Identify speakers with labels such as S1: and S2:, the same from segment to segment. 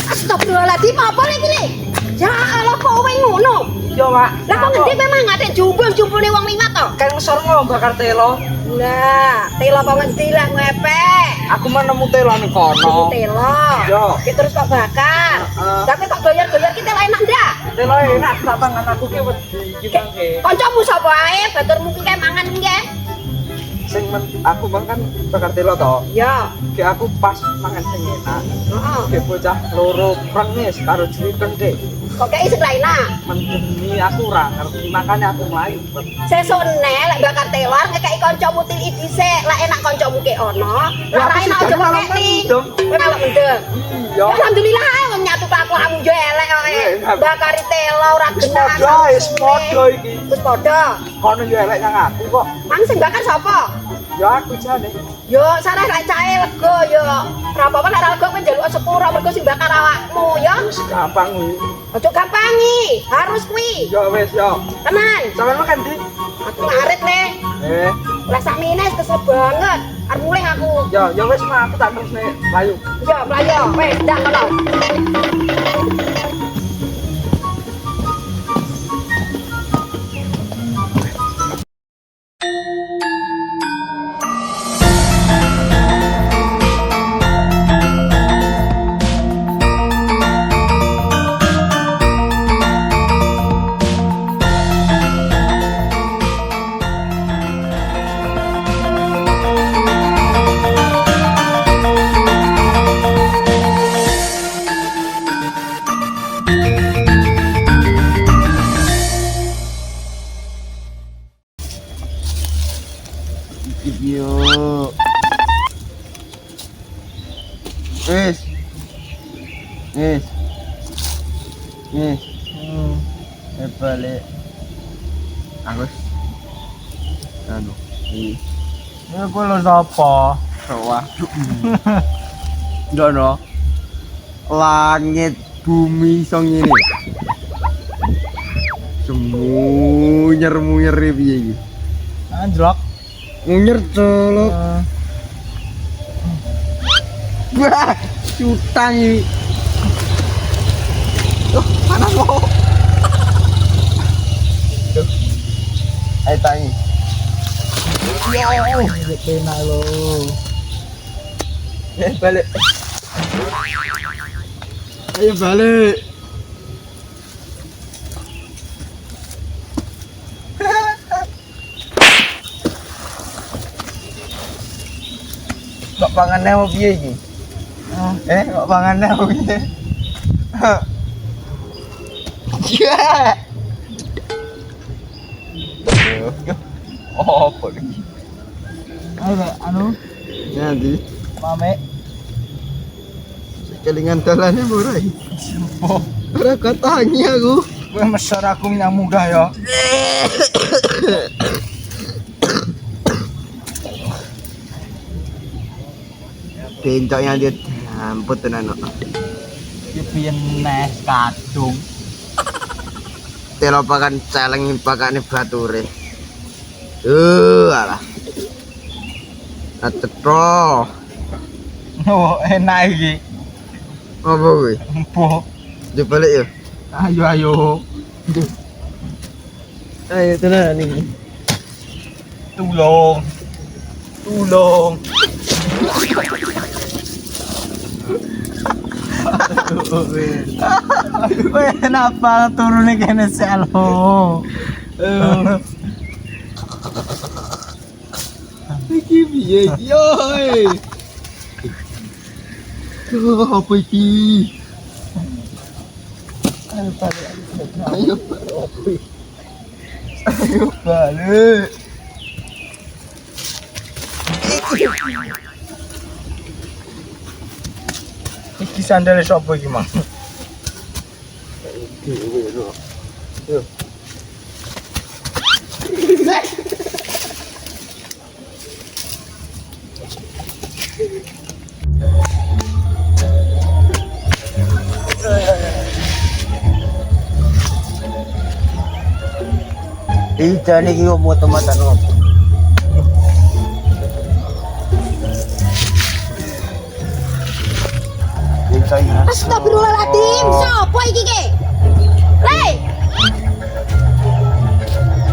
S1: Astagfirullahaladzim, apa lagi nih? Ya Allah, kok kowe ngono?
S2: Yo, Mak.
S1: Lah kok ngendi memang ngate jumbul-jumbulne wong liwat to?
S2: Kan ngesor bakar telo.
S1: Lah, telo apa ngendi lah ngepek?
S2: Aku mah nemu telo ning kono.
S1: Telo.
S2: Yo.
S1: Ki terus kok bakar. Tapi kok doyar-doyar ki telo enak ndak?
S2: Telo enak tak tangan aku ki wedi iki mangke.
S1: Kancamu sapa ae, baturmu ki kae mangan nggih.
S2: Sing aku mangan bakar telo to.
S1: Ya.
S2: Ki aku pas mangan sing enak.
S1: Heeh.
S2: Ki bocah loro prengis karo jriteng Dik.
S1: Kok kayak isi lainah?
S2: Mendemi aku ora ngerti makanya aku mlayu.
S1: Sesuk nek lek bakar telur ngekeki kancamu til dhisik, lek enak kancamu ki ono. Lah ra enak aja kok ngekeki. Kowe malah mendem.
S2: Iya.
S1: Alhamdulillah ae wong nyatu kelakuanmu yo elek kok. Bakari telur ora
S2: Wis
S1: genah.
S2: padha, wis padha iki.
S1: Wis padha.
S2: Kono yo elek nang aku kok.
S1: Mang sing bakar sapa?
S2: Ya aku jane.
S1: Yo sareh lek cahe lega yo. Ora apa-apa nek ora lega kowe njaluk sepuro mergo sing bakar awakmu ya.
S2: Wis gampang kuwi.
S1: Ojo gampangi, harus kuwi.
S2: Yo wis yo.
S1: Tenan.
S2: Sampeyan makan Dik.
S1: Aku ngarit nih. Lah sak minus kesel banget. Arep mulih aku.
S2: Yo wis mah aku tak terus nek mlayu.
S1: Yo, mlayu. Wes, ndak kono.
S3: Yo. Wes. Wes. Wes. Balik. Agus. Anu. Ini.
S2: Ya kowe lho sapa?
S3: Waduh. Ndono. Langit bumi iso ngene. Munyer-munyer piye iki?
S2: Anjlok.
S3: Munyer colok. Wah, cutang ini. Panas mau. Ayo tangi.
S2: Yo, enak lho.
S3: Balik. Ayo balik. Kok pangannya mau piye iki? Kok pangannya mau piye? Ya. Oh, apa iki?
S2: Ayo anu,
S3: Nanti
S2: mame.
S3: kelingan dalane murah iki. Ora katangi aku.
S2: Kowe mesor aku minyak mudah ya.
S3: Bencoknya dia ampun tenan kok.
S2: Iki piyen nes kadung.
S3: Telo pakan celeng pakane bature. Alah. Atetro.
S2: Oh, enak iki.
S3: Apa kuwi?
S2: Empuk.
S3: Dibalik ya.
S2: Ayo ayo.
S3: Ayo tenan iki.
S2: Tulung. Tulung. Kowe kenapa turune kene selo?
S3: Iki piye iki yo? Apa iki?
S2: Ayo balik.
S3: Ayo
S2: Ayo balik. Iki sandale sapa iki, Mang?
S3: Yo. Ijane iki opo tematan opo?
S2: saya.
S1: Astagfirullahaladzim, sopo iki ki? Le,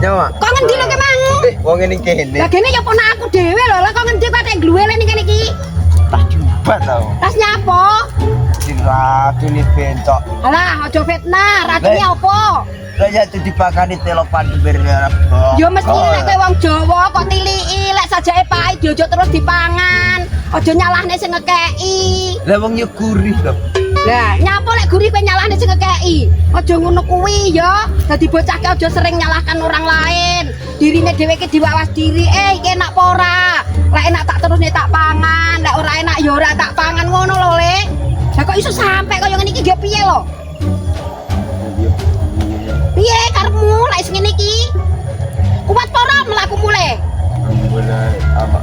S2: Nyawa.
S1: kok ngendi lho ki mang?
S2: Wong ngene kene.
S1: Lah kene ya ponak aku dhewe lho, lah kok ngendi kok tek gluwele ning kene iki?
S2: Tak jumpa tau.
S1: Tas nyapo?
S2: Diracuni bencok.
S1: Alah, aja fitnah, racune
S2: Le.
S1: apa?
S2: Lah ya dipakani telopan bernya.
S1: Ya mesti nek kowe wong Jawa kok tiliki, lek sajake pahit ya aja terus dipangan. Aja nyalahne sing ngekeki.
S2: Lah wong yo gurih lho.
S1: Lah, nyapa lek gurih kowe nyalahne sing ngekeki? Aja ngono kuwi ya. Dadi bocah ki aja sering nyalahkan orang lain. Dirine dhewe ki diwawas diri, iki enak apa ora? Lek enak tak terusne tak pangan, lek ora enak ya ora tak pangan ngono lho, Lek. Lah kok iso sampe kaya ngene iki ge piye lho? Piye karepmu lek sing ngene iki? Kuat apa ora mlakumu le?
S2: Mulai apa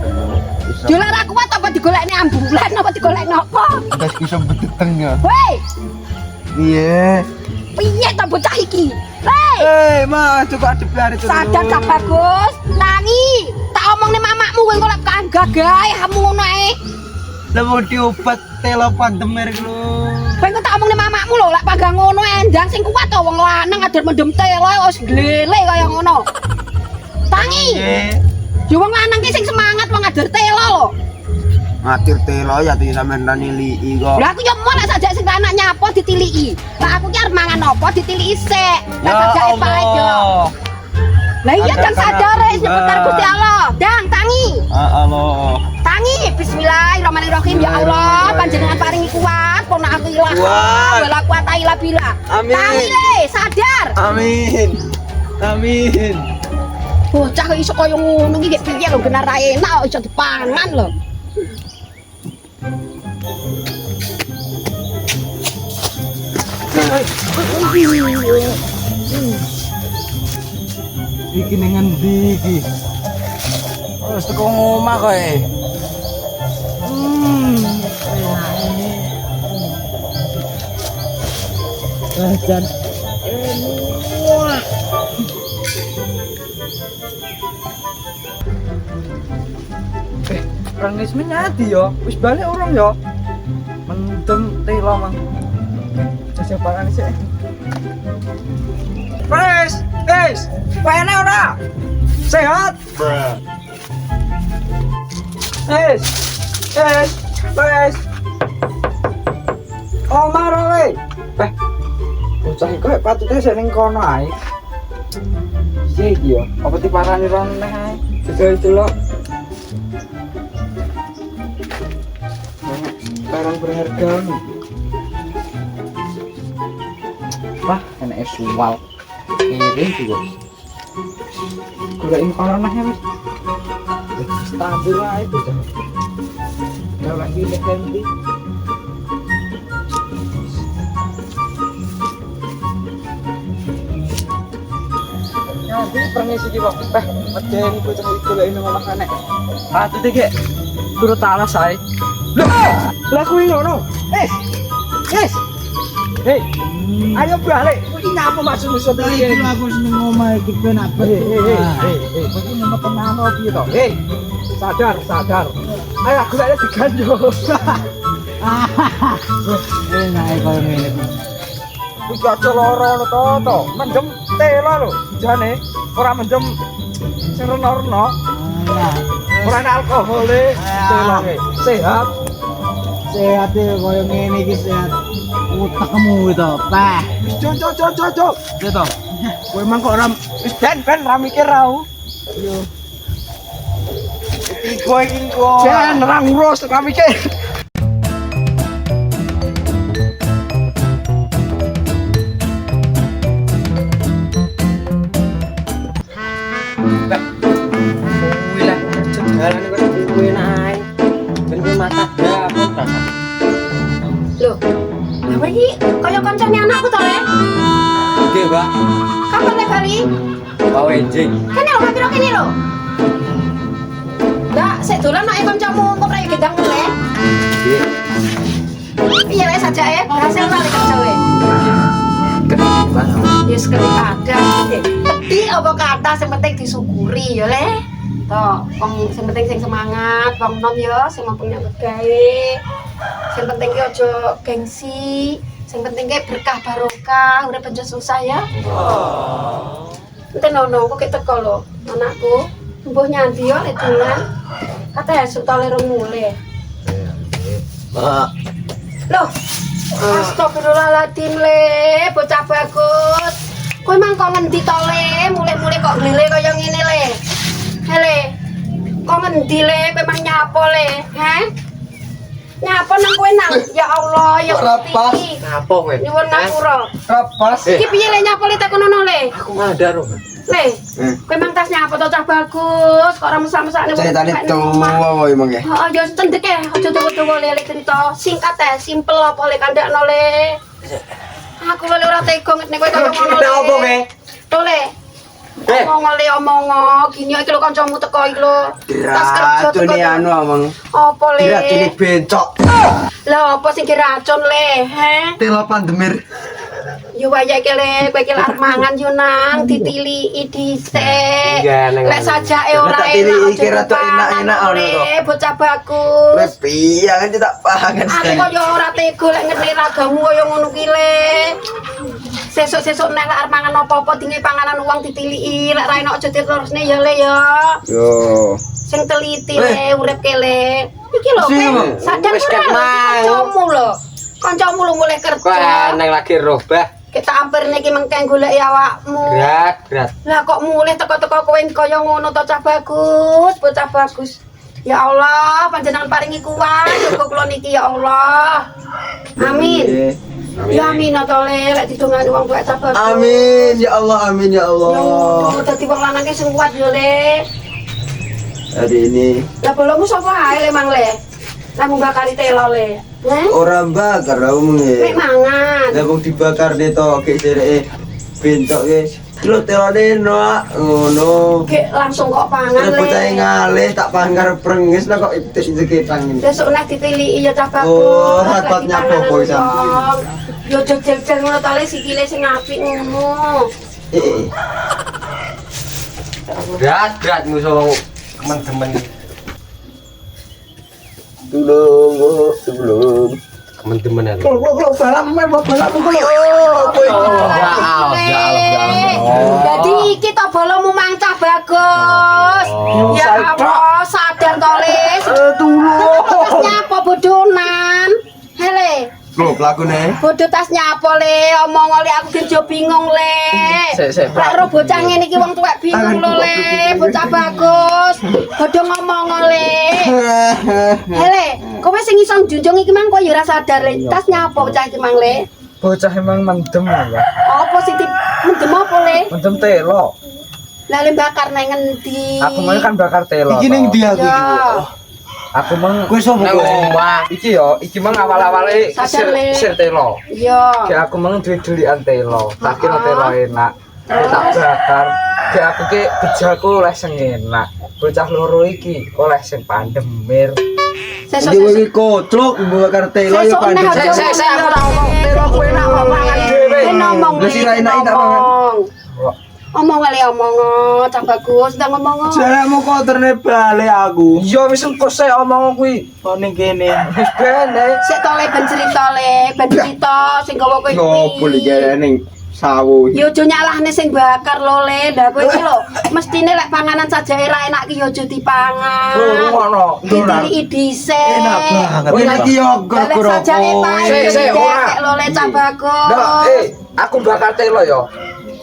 S1: Yo lek ora kuat apa digolekne ambulan apa digolekne apa?
S2: Wis bisa beteng ya.
S1: Hei,
S2: Iya.
S1: piye ta bocah iki? Hei,
S2: Mas, coba adep itu.
S1: sadar tak bagus. Tangi, tak omongne mamamu kowe kok lek gagahe kamu ngono ae.
S2: Lah mau diobat telopan demer lho.
S1: Kowe kok tak omongne mamamu lho lek panggang ngono endang sing kuat to wong lanang adur mendem telo wis glele kaya ngono. Tangi, yo wong lanang ki sing semangat wong adur telo lho.
S2: Ngatir telo ya tidak sampean nilii kok.
S1: Lah aku yo mau lek sajak sing anak nyapo ditiliki. Lah aku ki arep mangan apa ditiliki sik. Lek sajake pahit yo. Lah iya dan sadar wis nyebut karo Gusti Allah. Dang tangi.
S2: Allah.
S1: Tangi bismillahirrahmanirrahim ya Allah panjenengan paringi kuat ponak aku ilah
S2: Kuat.
S1: wala kuwata illa billah.
S2: Amin.
S1: Tangi le sadar.
S2: Amin. Amin.
S1: Bocah kok iso kaya ngono iki piye lho bener ra enak kok iso dipangan lho.
S3: Iki ning endi iki?
S2: Wis teko ngomah koe.
S3: Jan. Rangis menyati yo, wis balik orang yo. Mendem telo mang. Jajal pangan sik. Wes, kene ora? Sehat? Wes. Omar ora we. Bocah iki kok patute sik ning kono ae. Iya iki yo, apa diparani ron neh ae. Jajal delok. Barang berharga nih. Wah, enak suwal. Ini juga. Gulain kono nah ya, Mas. Stabil lah itu. Kalau lagi ganti. Nanti permisi ki, Pak. Medeni bocah iki gulain ngono kene. Patut iki. Turut alas ae. Lah kuwi ngono. Hei. Ayo balik. Kuwi ngapa maksudmu sepiye?
S4: Iki aku seneng omah iki ben apa?
S3: Hei. Kuwi mau tenan opo piye to? Hei. Sadar. Ayo aku lek digandho.
S4: Enak koyo ngene iki.
S3: Kuwi cocok loro to. Mendem telo lho. Jane ora mendem sing reno-reno. Ora ana alkohol e. Telo e. Sehat.
S4: Sehat koyo ngene iki sehat. Utekmu itu, Pak.
S3: Cocok.
S4: Ya to.
S3: Kowe emang kok ora wis ben ra mikir rau. Yo.
S2: Iku iki kok.
S3: Ben ra ngurus ra mikir.
S2: Kuwi lah cedalan kok kuwi nae. Ben kuwi mata dapur ta.
S1: Loh, apa iki kaya kancane anakku to, Le?
S2: Oke, Mbak.
S1: Kapan le kali?
S2: Bawa enjing.
S1: Kene lho, piro kene lho. Lah, sik dolan nek kancamu engko prek gedang Le.
S2: Nggih.
S1: Piye le sajake? Hasil ta le kerjawe? Yes, ada. Tapi apa kata sing penting disyukuri ya, Le. Toh, wong sing penting sing semangat, wong nom ya sing mampu nyambut gawe. Sing penting ki aja gengsi, sing penting ki berkah barokah, urip aja susah ya. Enten ono kok teko lho, anakku. Mbuh nyandi yo lek dolan. Kata esuk to le rong mule.
S2: Mak.
S1: Loh. Astagfirullahaladzim le, bocah bagus. Kowe mang kok ngendi to le, mule-mule kok glile kaya ngene le. Hele. Kok ngendi le, kowe mang nyapo le, heh? Nyapa nang kowe nang? Ya Allah, ya Gusti.
S2: Apa kowe?
S1: Nyuwun ngapura.
S3: Rapas.
S1: Iki piye le nyapa le tekono le?
S2: Aku ngadar kok.
S1: Le, kowe mang tas nyapa to cah bagus, kok ora mesak-mesakne wong
S5: Ceritane
S1: tuwek
S5: tuwa
S1: nang omah.
S5: wae mengke.
S1: Heeh, ya cendhek e, aja tuwa-tuwa le cerita. Singkat simpel apa le kandakno le. Aku lho ora tega nek kowe kaya ngono le.
S2: Apa kowe?
S1: To le. Omong le omong, gini iki lho kancamu teko iki lho. Tas kerja teko.
S5: Racune anu amang.
S1: Apa le?
S5: Racune bencok.
S1: Lah apa sing diracun le, he?
S5: Tela pandemir.
S1: Yo wayahe iki le, kowe iki arep mangan yo nang ditiliki dhisik.
S2: Iya, Neng.
S1: Lek sajake ora
S5: Tak
S1: enak.
S5: tiliki
S1: aja
S5: kira tok
S1: dipangan,
S5: enak-enak ngono
S1: Le,
S5: kok.
S1: bocah bagus.
S5: Wes piye kan tak pangan
S1: Aku
S5: sedang.
S1: kok yo ora tega lek ngerti ragamu kaya ngono ki le. Sesuk-sesuk nek arep mangan apa-apa dinge panganan uang ditiliki, lek ra enak aja diterusne ya le ya.
S5: Yo.
S1: Sing teliti le urip ke le. Iki lho,
S5: Sing,
S1: kowe sadar
S2: wis
S1: ora
S2: ket
S1: lho,
S2: mang.
S1: kancamu lho. Kancamu lho mulai
S2: Kok
S1: kerja.
S2: nang lagi robah.
S1: Kita hampir niki mengkeng goleki awakmu.
S2: Berat.
S1: Lah kok mulih teko-teko kowe kaya ngono to cah bagus, bocah bagus. Ya Allah, panjenengan paringi kuat kanggo kula niki ya Allah. Amin. Ya amin to le, lek didongani wong tuwek cah bagus.
S5: Amin ya Allah, amin ya Allah.
S1: Yo, dadi wong lanang ki sing kuat yo le.
S5: Hari ini
S1: Lah bolomu sapa ae le mang le? Lah mbakari telo le.
S5: orang bakar aku
S1: Nek
S5: mengke.
S1: mangan.
S5: Lah kok dibakar de to kek jereke bentok ke. Lo telone no ngono.
S1: Gek langsung kok pangan
S5: Lah bocah
S1: le.
S5: ngalih tak panggar prengis lah kok itis seketang ini.
S1: Besok nek dipilih ya cah bagus.
S5: Oh,
S1: lek
S5: rapatnya
S1: dipanganan
S5: apa, boy,
S1: wong.
S5: sampeyan?
S1: Yo jejel-jel ngono to le sikile sing apik ngono.
S2: Berat musuh teman-teman.
S5: Tolong.
S2: Teman-teman aku.
S5: Kalau balam memang balam
S1: Jadi iki to bolomu mang cah bagus. Ya Allah, sadar to le. Tas nyapa bodonan. Hele.
S5: Loh, pelakune.
S1: Bodoh tas nyapa le, omong le aku genjo bingung le.
S3: Sik,
S1: Lek ro bocah ngene iki wong tuwek bingung lho le, bocah bagus. Bodoh ngomong le. Hele, kowe sing iso njunjung iki mang kok ya ora sadar le. Tas nyapa bocah iki mang le?
S3: Bocah emang mendem ya.
S1: Apa sing mendem apa le?
S3: Mendem telo.
S1: Lah le bakar nang ngendi?
S3: Aku mau kan bakar telo.
S5: Iki ning ndi aku iki?
S1: Ya.
S3: Aku mang
S5: Kowe sopo
S2: Nang
S5: kowe?
S2: omah.
S3: iki yo, iki mang awal-awale
S1: Sadar, Le.
S3: sir telo.
S1: Iya.
S3: Kayak aku mang duwe-duwean telo. Tak kira telo enak. Tak bakar. Kayak aku ki bejaku oleh sing enak. Bocah loro iki oleh sing pandemir.
S1: Sesuk
S5: Iki iki koclok bakar telo yo
S1: Sesuk
S5: pandem.
S1: nek aja
S3: Sik, aku ora ngomong telo kowe enak kok mangan dhewe.
S1: ngomong.
S5: Lah sira enak tak mangan.
S1: Omong le omong, cah bagus ndang ngomong.
S5: Jaremu kotorne bale aku.
S3: Yo wis engko sik omong kuwi.
S5: Kok ning kene.
S3: Wis bene.
S1: Sik to le ben cerita sing gawa kowe
S5: Ngopo iki ning sawu.
S1: Yo aja nyalahne sing bakar lho le. Lah kowe iki lho, mestine lek panganan sajae ra enak ki yo aja dipangan.
S3: Ngono.
S1: Ditiliki dhisik.
S5: Enak banget. Kowe iki yo
S1: Lah lek sajae pae.
S3: Sik, ora.
S1: Lho le cah bagus.
S3: Nah, aku bakar telo yo.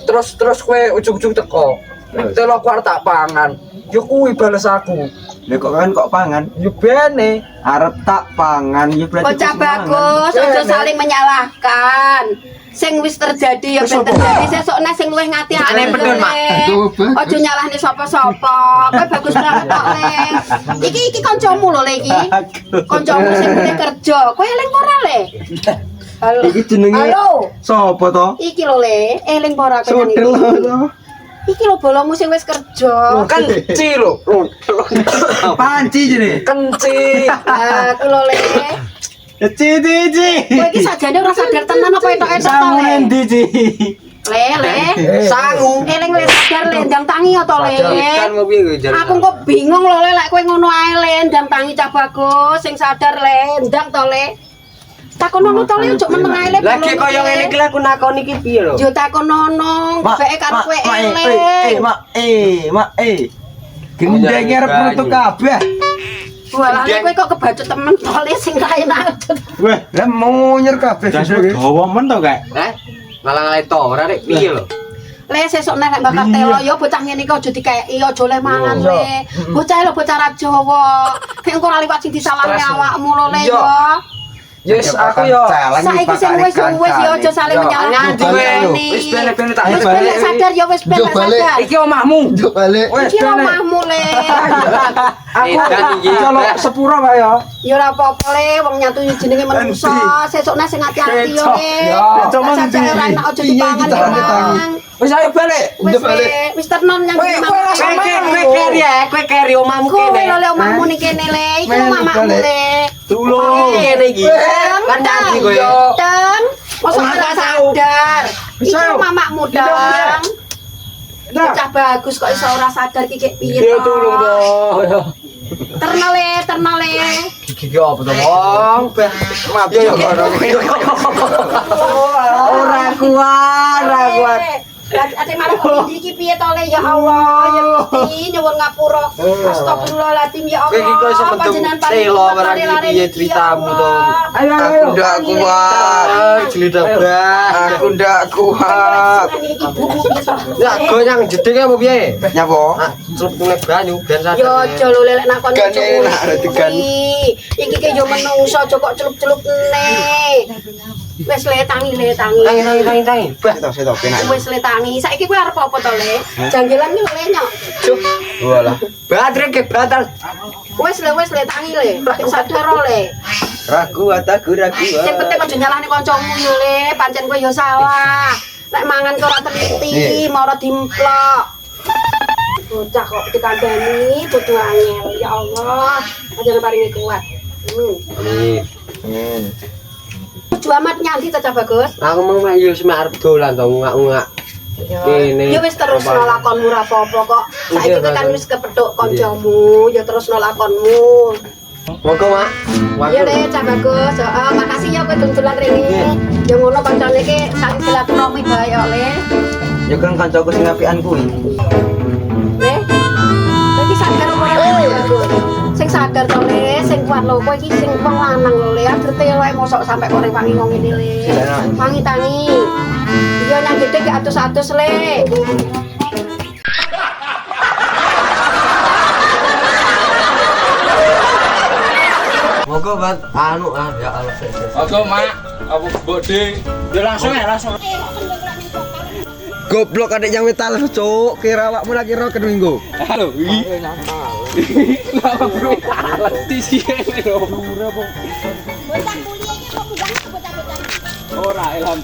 S3: Terus kowe ujug-ujug teko. Telo ku arep tak pangan. Yo kuwi bales aku.
S5: Lha kok pangan?
S3: Yo bene.
S5: Arep tak pangan yo berarti.
S1: Bocah
S5: wis mangan.
S1: bagus, aja saling menyalahkan. Sing wis terjadi ya ben terjadi sesuk nek sing luwih ngati-ati.
S2: Aneh bener, Mak.
S5: Aduh, bagus.
S1: Aja nyalahne sapa-sapa. Kowe bagus banget kok le. Iki kancamu lho le iki. Kancamu sing mulai kerja. Kowe eling ora le? Halo.
S5: Iki jenenge
S1: Halo.
S5: sapa to?
S1: Iki lho le, eling ora kowe nang
S5: Sodel
S1: iki?
S5: to.
S1: Iki lho bolomu sing wis kerja.
S3: Kenci lho.
S5: Panci jene.
S3: Kenci.
S1: Aku lho le.
S5: Ci.
S1: Kowe iki sajane ora sadar tenan apa etok-etok to
S5: Samu
S1: le?
S5: endi Ci?
S2: Sangu.
S1: Eling le sadar le ndang tangi ya to le.
S2: Kan mau piye kowe jare.
S1: Aku kok bingung lho le lek kowe ngono ae le ndang tangi cah bagus sing sadar le ndang to le. Takonono to le ojo meneng ae le.
S2: Lagi koyo ngene iki aku nakoni iki piye lho?
S1: Yo takonono, beke karo kowe elek.
S3: Mak. Gendenge arep nutuk kabeh.
S1: Walah kowe kok kebacut temen to le sing kaenak.
S3: Wah, lah munyer kabeh.
S4: Dawa men to, Kak.
S2: Malah ngaleto ora rek piye lho?
S1: Le sesuk nek bakal telo yo bocah ngene iki aja dikeki aja le mangan le. Bocah lho bocah ra Jawa. Kek engko ora liwat sing disalahne awakmu lho le yo.
S3: Yes, aku yo.
S1: Saiki sing wis yo aja saling menyalahkan.
S2: Wis bene-bene tak
S1: Wis ben sadar yo wis ben sadar.
S2: Iki omahmu.
S3: Njuk balik.
S1: Iki omahmu le.
S3: Aku
S2: Edan iki.
S3: kalau sepuro kae yo.
S1: Ya ora apa-apa le wong nyatu jenenge menungso. Sesukne sing ati-ati yo le.
S3: Coba
S1: Saja ora enak aja dipangan yo.
S3: Wis ayo balik.
S1: Wis wis ternon nyang
S2: Kowe keri omahmu
S1: Kowe
S2: kene.
S1: lho le omahmu ning kene le. Iku mamamu le.
S2: Tulung ngene iki. Kandhani kowe.
S1: Dan mosok ora sadar. Iku mamakmu dang. Bocah bagus kok iso ora sadar iki kek piye to.
S2: Tulung to.
S1: Terno le.
S2: Iki apa to, Wong? Maaf yo. Ora kuat.
S1: Ate malah kok iki piye to le ya Allah ya Gusti nyuwun ngapura. Astagfirullahaladzim ya Allah.
S2: Kowe iki kok iso mendem telo barang iki piye ceritamu to?
S3: Aku ndak kuat.
S2: Jelidabah.
S3: Aku ndak kuat.
S2: Ya goyang jeding apa piye?
S3: Nyapa?
S2: Celupune banyu ben sadar.
S1: Yo aja lho lek nak kon
S3: Gan enak, degan.
S1: Iki ki yo menungso aja kok celup-celupne. Wis le tangi.
S2: Tangi. Bah.
S3: Setok penak.
S1: Wis le tangi. Saiki kowe arep apa to le? Janggelan ki le nyok.
S2: Cuk. Walah. Baterai ke batal.
S1: Wis le tangi le. Sing sadar le.
S2: Ragu.
S1: Sing penting aja nyalahne kancamu yo le. Pancen kowe yo salah. Nek mangan kok ora teliti, mara dimplok. Bocah kok dikandani dudu angel. Ya Allah, aja paringi kuat.
S2: Amin.
S1: Tuju amat nyanti cacah bagus.
S2: Aku mau yo semak arep dolan to ngak-ngak. Kene.
S1: Ya wis terus lakonmu ora apa-apa kok. Saiki kowe kan wis kepethuk kancamu, ya terus lakonmu.
S2: Monggo, Mak.
S1: Ya le cah bagus. Heeh, makasih ya kowe dolan rene. Ya ngono kancane iki saling silaturahmi bae ya le.
S3: Ya kan kancaku sing apian kuwi.
S1: Iki sadar ora bagus. Sing sadar to le, sing kuat lho kowe iki sing wong lanang lho le. Ager wae mosok sampe kok wangi wong ngene le. Wangi tangi. Iya nang gede ke atus-atus le.
S2: Monggo, Bat. Ya Allah.
S3: Ojo, Mak. Apa mbok De?
S4: Ya langsung.
S3: Goblok adek yang metal cuk. Kira awakmu lagi roket minggu.
S4: Halo. Kenapa bro? Letih sih ini lho.
S1: Bocah kuliah iki kok bocah-bocah.
S4: Ora ilham.